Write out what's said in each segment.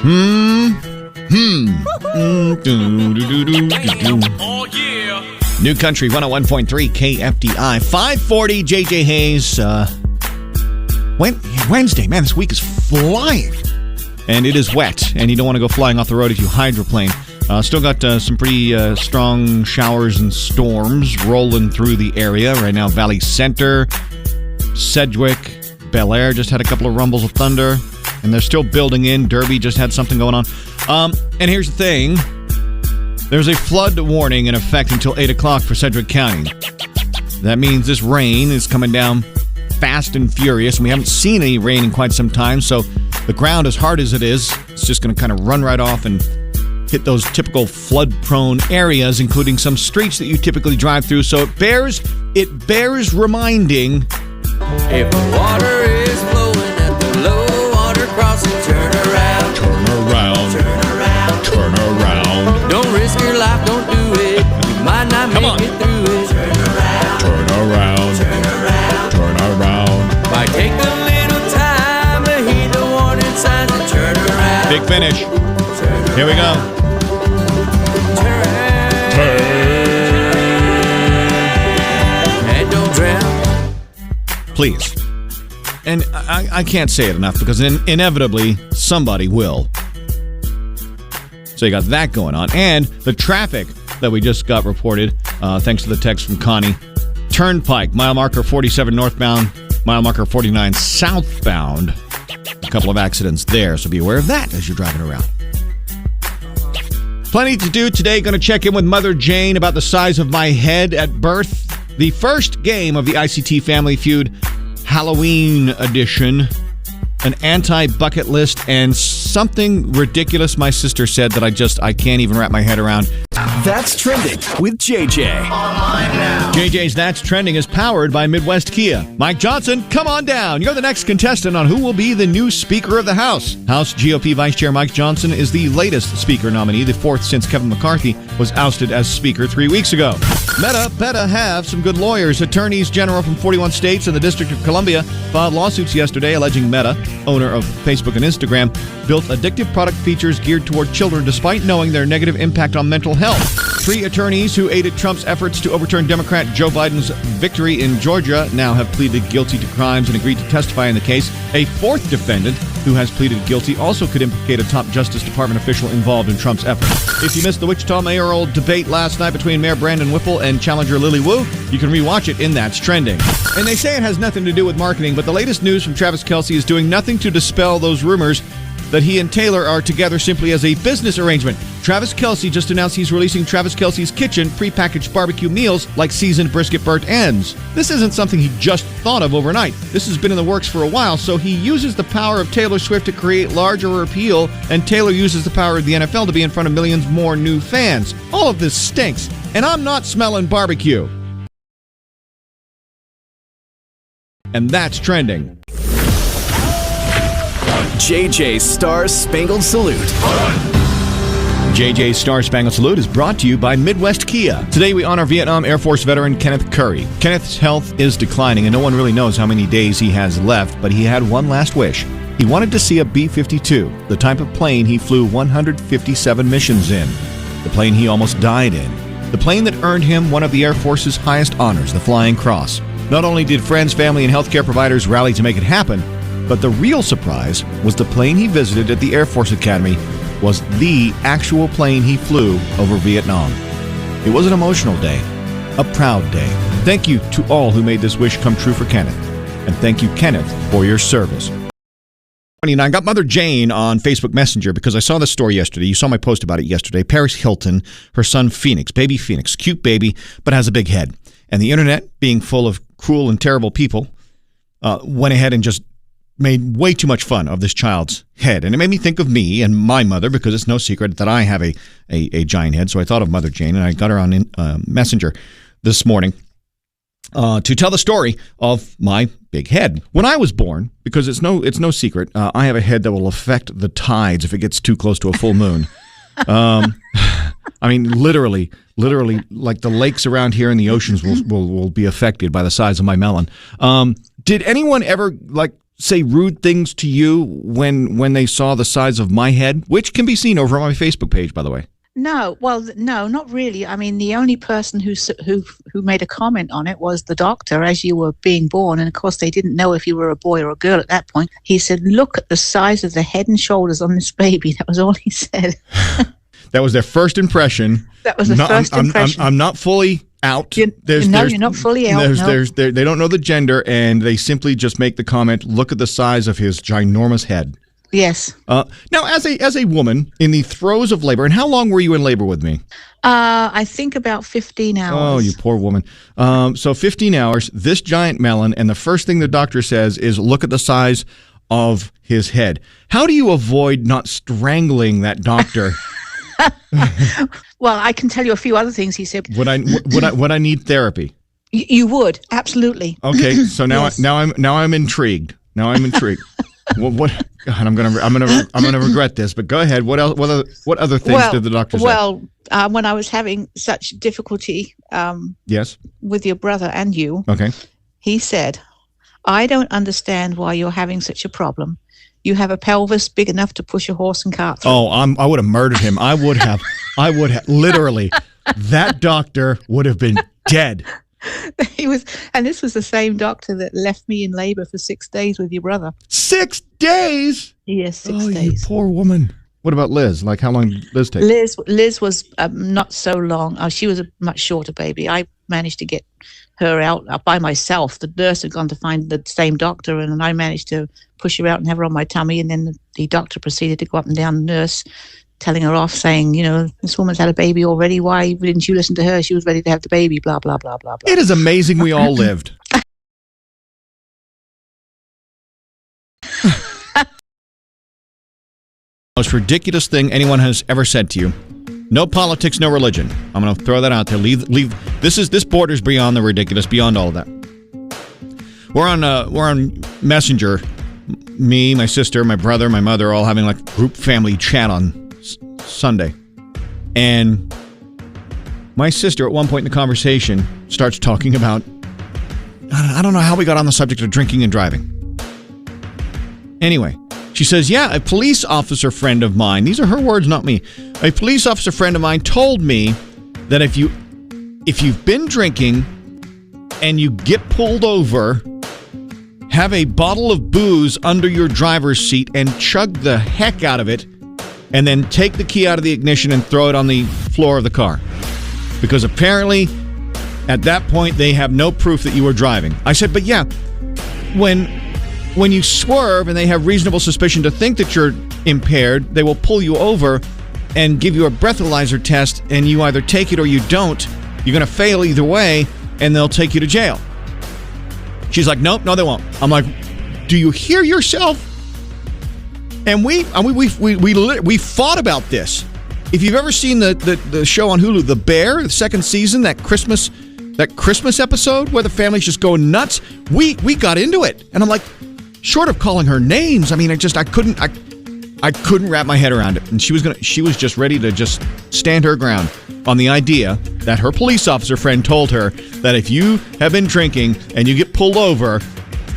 Oh, yeah. New Country 101.3 KFDI. 540 JJ Hayes. Wednesday. Man, this week is flying. And it is wet, and you don't want to go flying off the road if you hydroplane. Still got some pretty strong showers and storms rolling through the area. Right now, Valley Center, Sedgwick, Bel Air just had a couple of rumbles of thunder, and they're still building in. Derby just had something going on. And here's the thing. There's a flood warning in effect until 8 o'clock for Sedgwick County. That means this rain is coming down fast and furious, and we haven't seen any rain in quite some time, so the ground, as hard as it is, it's just going to kind of run right off and hit those typical flood-prone areas, including some streets that you typically drive through. So it bears reminding. If the water is flowing at the low water crossing, turn around. Turn around. Turn around. Turn around. Don't risk your life, don't do it. You might not Come make on. it through it. Turn around. Turn around. Turn around. Turn around. Might take a little time to heed the warning signs and turn around. Big finish. Here we go. And don't drown. Please. And I can't say it enough because inevitably somebody will. So you got that going on. And the traffic that we just got reported, thanks to the text from Connie. Turnpike, mile marker 47 northbound, mile marker 49 southbound. A couple of accidents there, so be aware of that as you're driving around. Plenty to do today. Going to check in with Mother Jane about the size of my head at birth. The first game of the ICT Family Feud Halloween edition. An anti-bucket list and something ridiculous my sister said that I can't even wrap my head around. That's Trending with JJ. Online now. JJ's That's Trending is powered by Midwest Kia. Mike Johnson, come on down. You're the next contestant on who will be the new Speaker of the House. House GOP Vice Chair Mike Johnson is the latest Speaker nominee, the fourth since Kevin McCarthy was ousted as Speaker 3 weeks ago. Meta better have some good lawyers. Attorneys general from 41 states and the District of Columbia filed lawsuits yesterday alleging Meta, owner of Facebook and Instagram, built addictive product features geared toward children despite knowing their negative impact on mental health. 3 attorneys who aided Trump's efforts to overturn Democrat Joe Biden's victory in Georgia now have pleaded guilty to crimes and agreed to testify in the case. A 4th defendant who has pleaded guilty also could implicate a top Justice Department official involved in Trump's efforts. If you missed the Wichita mayoral debate last night between Mayor Brandon Whipple and challenger Lily Wu, you can rewatch it in That's Trending. And they say it has nothing to do with marketing, but the latest news from Travis Kelce is doing nothing to dispel those rumors that he and Taylor are together simply as a business arrangement. Travis Kelce just announced he's releasing Travis Kelce's Kitchen prepackaged barbecue meals like seasoned brisket burnt ends. This isn't something he just thought of overnight. This has been in the works for a while, so he uses the power of Taylor Swift to create larger appeal, and Taylor uses the power of the NFL to be in front of millions more new fans. All of this stinks, and I'm not smelling barbecue. And that's trending. JJ's Star Spangled Salute. JJ's Star Spangled Salute is brought to you by Midwest Kia. Today we honor Vietnam Air Force veteran Kenneth Curry. Kenneth's health is declining and no one really knows how many days he has left, but he had one last wish. He wanted to see a B-52, the type of plane he flew 157 missions in. The plane he almost died in. The plane that earned him one of the Air Force's highest honors, the Flying Cross. Not only did friends, family, and healthcare providers rally to make it happen, but the real surprise was the plane he visited at the Air Force Academy was the actual plane he flew over Vietnam. It was an emotional day, a proud day. Thank you to all who made this wish come true for Kenneth. And thank you, Kenneth, for your service. 29. Got Mother Jane on Facebook Messenger because I saw this story yesterday. You saw my post about it yesterday. Paris Hilton, her son Phoenix, baby Phoenix, cute baby, but has a big head. And the internet, being full of cruel and terrible people, went ahead and just made way too much fun of this child's head. And it made me think of me and my mother, because it's no secret that I have a giant head. So I thought of Mother Jane, and I got her on Messenger this morning to tell the story of my big head. When I was born, because it's no secret, I have a head that will affect the tides if it gets too close to a full moon. I mean, literally, like the lakes around here and the oceans will be affected by the size of my melon. Did anyone ever say rude things to you when they saw the size of my head, which can be seen over on my Facebook page, by the way? No, well, no, not really. I mean, the only person who made a comment on it was the doctor as you were being born, and of course they didn't know if you were a boy or a girl at that point. He said, "Look at the size of the head and shoulders on this baby." That was all he said. That was their first impression. That was the first impression. I'm not fully out. You're not fully out. They don't know the gender, and they simply just make the comment, "Look at the size of his ginormous head." Yes. Now, as a woman in the throes of labor, and how long were you in labor with me? I think about 15 hours. Oh, you poor woman. So 15 hours, this giant melon, and the first thing the doctor says is, "Look at the size of his head." How do you avoid not strangling that doctor? Well, I can tell you a few other things he said. Would I need therapy? You would, absolutely. Okay, so now Yes. now I'm intrigued. Now I'm intrigued. Well, what? God, I'm gonna regret this. But go ahead. What else? What other things did the doctor say? Well, when I was having such difficulty, Yes. with your brother and you, Okay. he said, "I don't understand why you're having such a problem. You have a pelvis big enough to push a horse and cart through." Oh, I would have murdered him. I would have literally. That doctor would have been dead. He was, and this was the same doctor that left me in labor for 6 days with your brother. 6 days. Yes, 6 You days. poor woman. What about Liz? Like, how long did Liz take? Liz was not so long. She was a much shorter baby. I managed to get her out by myself. The nurse had gone to find the same doctor, and I managed to push her out and have her on my tummy. And then the doctor proceeded to go up and down the nurse, telling her off, saying, "This woman's had a baby already. Why didn't you listen to her? She was ready to have the baby, blah, blah, blah, blah, blah." It is amazing we all lived. Most ridiculous thing anyone has ever said to you. No politics, no religion. I'm going to throw that out there. Leave. This borders beyond the ridiculous, beyond all of that. We're on Messenger. Me, my sister, my brother, my mother, all having like group family chat on Sunday. And my sister at one point in the conversation starts talking about, I don't know how we got on the subject of drinking and driving. Anyway, she says, "Yeah, a police officer friend of mine," these are her words, not me, "a police officer friend of mine told me that if you've been drinking and you get pulled over, have a bottle of booze under your driver's seat and chug the heck out of it, and then take the key out of the ignition and throw it on the floor of the car. Because apparently, at that point, they have no proof that you were driving." I said, "But yeah, when you swerve and they have reasonable suspicion to think that you're impaired, they will pull you over and give you a breathalyzer test, and you either take it or you don't. You're going to fail either way, and they'll take you to jail." She's like, "Nope, no, they won't." I'm like, "Do you hear yourself?" And we fought about this. If you've ever seen the show on Hulu, The Bear, the second season, that Christmas episode where the family's just going nuts, we got into it. And I'm like, short of calling her names, I mean, I couldn't wrap my head around it. And she was just ready to just stand her ground on the idea that her police officer friend told her that if you have been drinking and you get pulled over,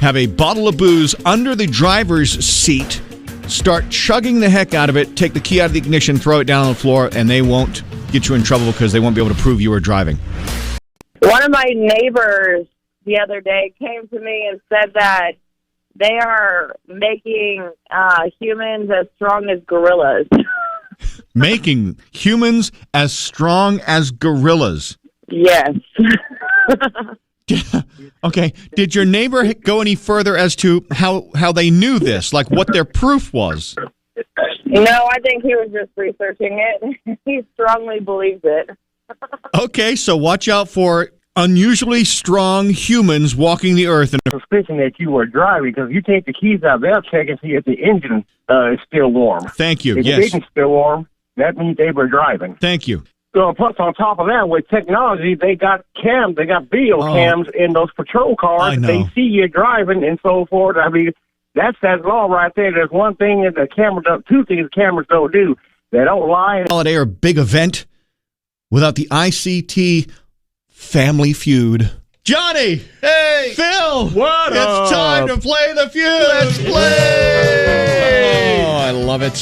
have a bottle of booze under the driver's seat, start chugging the heck out of it, take the key out of the ignition, throw it down on the floor, and they won't get you in trouble because they won't be able to prove you were driving. One of my neighbors the other day came to me and said that they are making humans as strong as gorillas. Making humans as strong as gorillas. Yes. Okay. Did your neighbor go any further as to how they knew this, like what their proof was? No, I think he was just researching it. He strongly believes it. Okay, so watch out for unusually strong humans walking the earth. Suspicion that you were driving, because you take the keys out, they'll check and see if the engine is still warm. Thank you. If Yes. the engine's still warm, that means they were driving. Thank you. So plus on top of that, with technology, they got cams, they got video cams in those patrol cars. I know. They see you driving and so forth. I mean, that's that law right there. There's one thing that the camera don't, two things the cameras don't do. They don't lie. Holiday or big event without the ICT family feud. Johnny. Hey. Phil. What It's up? time to play the feud. Let's play. Oh, I love it.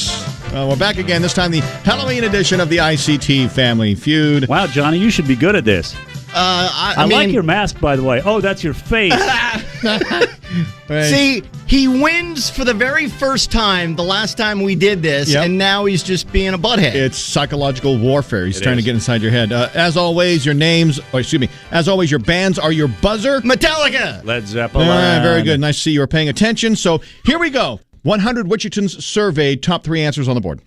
We're back again, this time the Halloween edition of the ICT Family Feud. Wow, Johnny, you should be good at this. I mean, like your mask, by the way. Oh, that's your face. See, he wins for the very first time the last time we did this, Yep. and now he's just being a butthead. It's psychological warfare. He's It trying to is. get inside your head. As always, your bands are your buzzer. Metallica! Led Zeppelin. Very good. Nice to see you were paying attention. So here we go. 100 Wichitans surveyed, top 3 answers on the board.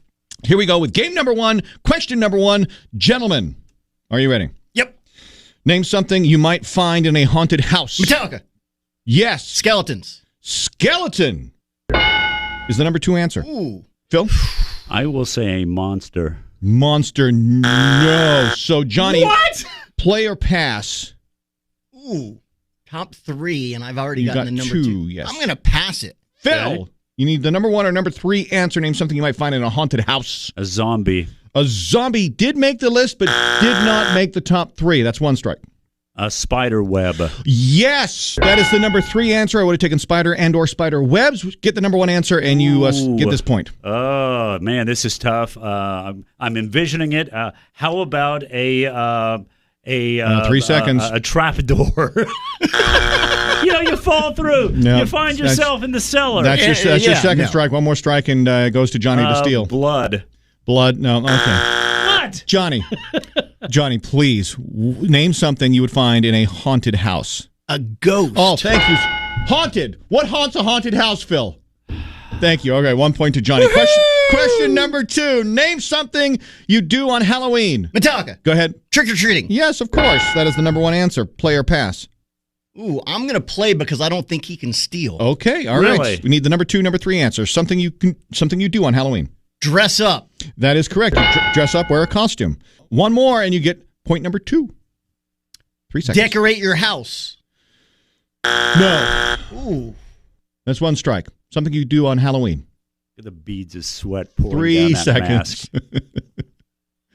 Here we go with game number 1, question number 1. Gentlemen, are you ready? Yep. Name something you might find in a haunted house. Metallica. Yes. Skeletons. Skeleton is the number 2 answer. Ooh. Phil? I will say a monster. Monster, no. So, Johnny, What? play or pass? Ooh. Top 3, and I've already You gotten got the number 2, 2. yes. I'm going to pass it. Phil, Okay. you need the number 1 or number 3 answer. Name something you might find in a haunted house. A zombie. A zombie did make the list, but did not make the top 3. That's 1 strike. A spider web. Yes, that is the number 3 answer. I would have taken spider and or spider webs. Get the number 1 answer, and you get this point. Oh, man, this is tough. I'm envisioning it. How about a 3 seconds. A trap door. You fall through. No, you find that's- yourself in the cellar. That's your yeah, second no. strike. 1 more strike, and it goes to Johnny to steal. Blood. Blood, no, okay. What? Johnny, please, name something you would find in a haunted house. A ghost. Oh, thank you. Haunted. What haunts a haunted house, Phil? Thank you. Okay, 1 point to Johnny. Question number 2. Name something you do on Halloween. Metallica. Go ahead. Trick-or-treating. Yes, of course. That is the number 1 answer. Play or pass. Ooh, I'm going to play because I don't think he can steal. Okay, all right. Really? We need the number 2, number 3 answer. Something you do on Halloween. Dress up. That is correct. You dress up, wear a costume. 1 more, and you get point number 2. 3 seconds. Decorate your house. No. Ooh. That's 1 strike. Something you do on Halloween. Look at the beads of sweat pouring 3 down that seconds. mask.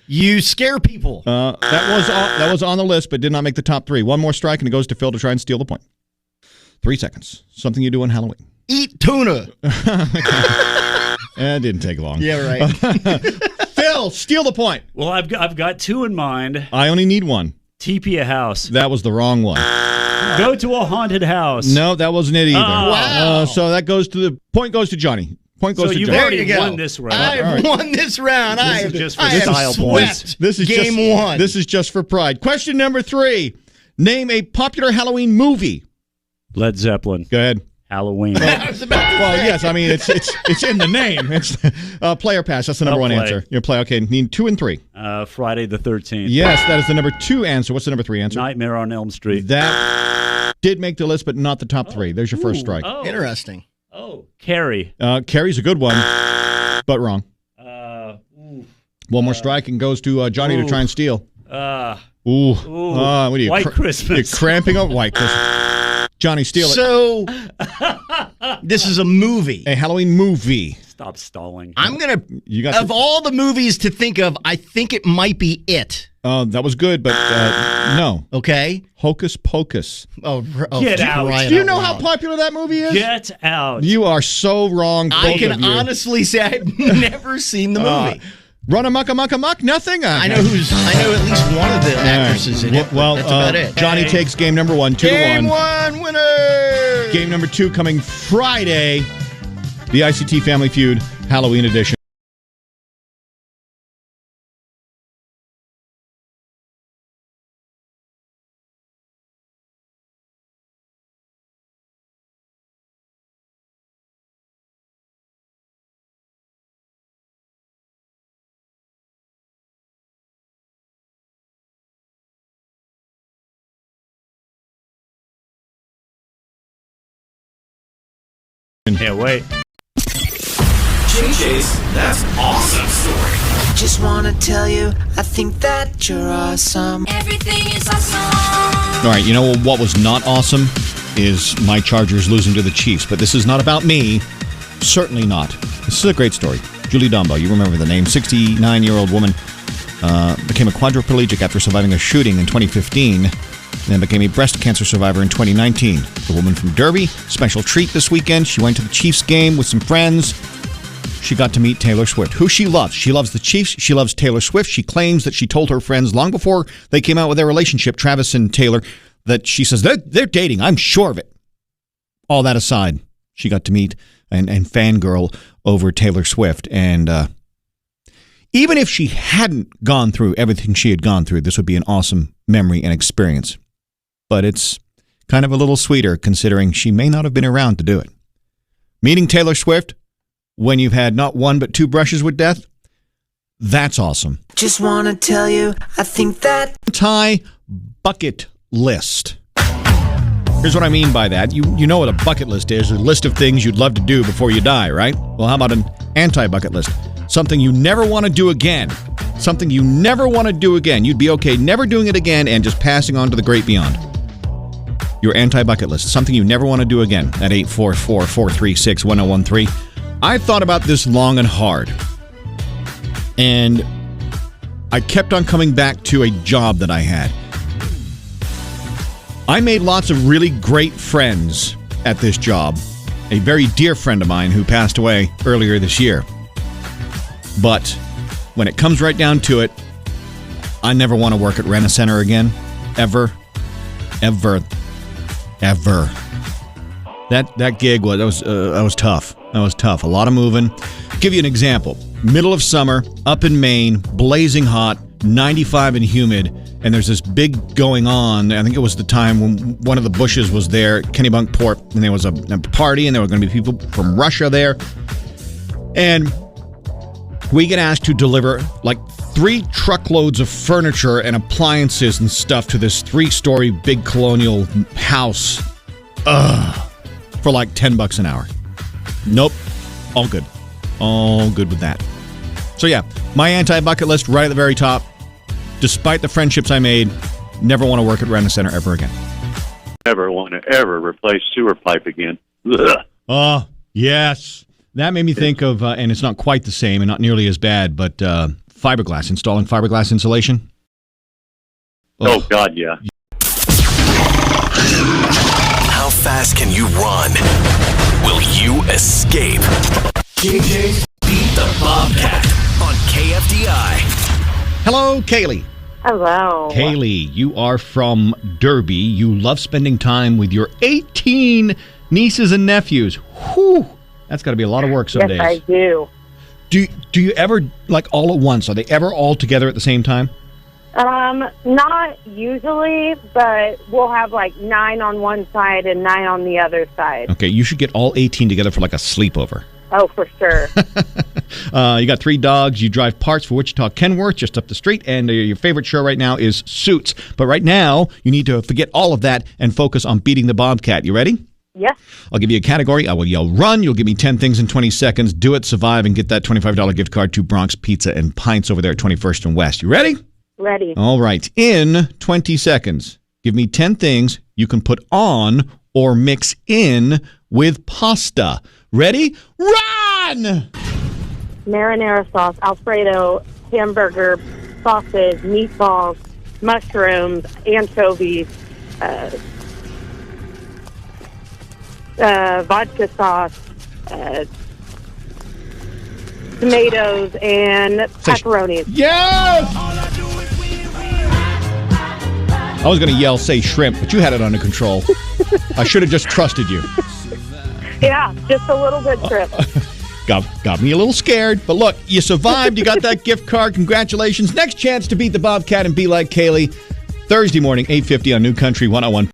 You scare people. That was on the list, but did not make the top 3. 1 more strike, and it goes to Phil to try and steal the point. 3 seconds. Something you do on Halloween. Eat tuna. It didn't take long. Yeah, right. Phil, steal the point. Well, I've got 2 in mind. I only need 1. TP a house. That was the wrong one. Go to a haunted house. No, that wasn't it either. Oh. Wow. So that goes to the point goes to Johnny. Point goes So to you've Johnny. There already you go. won this round. I've All right. won this round. This is just for I have style points. swept This is game just, 1. This is just for pride. Question number 3. Name a popular Halloween movie. Led Zeppelin. Go ahead. Halloween. I was about to Well, say. yes. I mean, it's in the name. It's play or pass. That's the number I'll 1 play. answer. You play. Okay. Need 2 and 3. Friday the 13th. Yes, that is the number 2 answer. What's the number 3 answer? Nightmare on Elm Street. That did make the list, but not the top 3. There's your first strike. Oh. Interesting. Oh. Carrie. Carrie's a good one, but wrong. Ooh. 1 more strike and goes to Johnny to try and steal. Ooh. What are you? White Christmas. You're cramping up White Christmas. Johnny, steal it. So, this is a movie. A Halloween movie. Stop stalling. I'm going to, You got of all the movies to think of, I think it might be it. that was good, but no. Okay? Hocus Pocus. Get out. Do you know how popular that movie is? Get out. You are so wrong, I both can of you. honestly say I've never seen the movie. Run amok, amok, amok, nothing? I know at least one of the actresses in it. but Well, that's about it. Johnny takes game number 1, 2 Game to 1. 1 winner. Game number 2 coming Friday. The ICT Family Feud Halloween edition. Can't wait. JJ's That's Awesome Story. Just wanna tell you, I think that you're awesome. Everything is awesome. All right, you know what was not awesome is my Chargers losing to the Chiefs, but this is not about me. Certainly not. This is a great story. Julie Dumbo, you remember the name, 69-year-old woman, became a quadriplegic after surviving a shooting in 2015. and became a breast cancer survivor in 2019. The woman from Derby, special treat this weekend. She went to the Chiefs game with some friends. She got to meet Taylor Swift, who she loves. She loves the Chiefs. She loves Taylor Swift. She claims that she told her friends long before they came out with their relationship, Travis and Taylor, that she says they're dating. I'm sure of it. All that aside, she got to meet and fangirl over Taylor Swift. And even if she hadn't gone through everything she had gone through, this would be an awesome memory and experience. But it's kind of a little sweeter considering she may not have been around to do it. Meeting Taylor Swift when you've had not one but two brushes with death, that's awesome. Just wanna tell you, I think that Bucket list. Here's what I mean by that. You know what a bucket list is, a list of things you'd love to do before you die, right? Well, how about an anti-bucket list? Something you never want to do again. Something you never want to do again. You'd be okay never doing it again and just passing on to the great beyond. Your anti-bucket list. Something you never want to do again at 844-436-1013. I've thought about this long and hard. And I kept on coming back to a job that I had. I made lots of really great friends at this job. A very dear friend of mine who passed away earlier this year. But when it comes right down to it, I never want to work at Rent-A-Center again. Ever. Ever. Ever. That gig was tough. That was tough. A lot of moving. I'll give you an example. Middle of summer, up in Maine, blazing hot, 95 and humid, and there's this big going on. I think it was the time when one of the Bushes was there at Kennebunkport, and there was a party, and there were going to be people from Russia there. And we get asked to deliver like 3 truckloads of furniture and appliances and stuff to this 3-story big colonial house. For like $10 an hour. Nope. All good. All good with that. So yeah, my anti-bucket list right at the very top. Despite the friendships I made, never want to work at Rent-A-Center ever again. Never want to ever replace sewer pipe again. Ugh. Oh, yes. That made me think of, and it's not quite the same and not nearly as bad, but fiberglass, installing fiberglass insulation. Oh, God, yeah. How fast can you run? Will you escape? JJ beat the Bobcat On KFDI. Hello, Kaylee. Hello. Kaylee, you are from Derby. You love spending time with your 18 nieces and nephews. Whew. That's got to be a lot of work some days. Yes, I do. Do you ever, like, all at once? Are they ever all together at the same time? Not usually, but we'll have like 9 on one side and 9 on the other side. Okay, you should get all 18 together for like a sleepover. Oh, for sure. You got 3 dogs. You drive parts for Wichita Kenworth just up the street. And your favorite show right now is Suits. But right now, you need to forget all of that and focus on beating the Bobcat. You ready? Yes. I'll give you a category. I will yell run. You'll give me 10 things in 20 seconds. Do it, survive, and get that $25 gift card to Bronx Pizza and Pints over there at 21st and West. You ready? Ready. All right. In 20 seconds, give me 10 things you can put on or mix in with pasta. Ready? Run! Marinara sauce, Alfredo, hamburger, sausage, meatballs, mushrooms, anchovies, vodka sauce, tomatoes, and pepperonis. Yes! I was going to yell, say shrimp, but you had it under control. I should have just trusted you. Yeah, just a little bit shrimp. Got me a little scared. But look, you survived. You got that gift card. Congratulations. Next chance to beat the Bobcat and be like Kaylee. Thursday morning, 8:50 on New Country 101.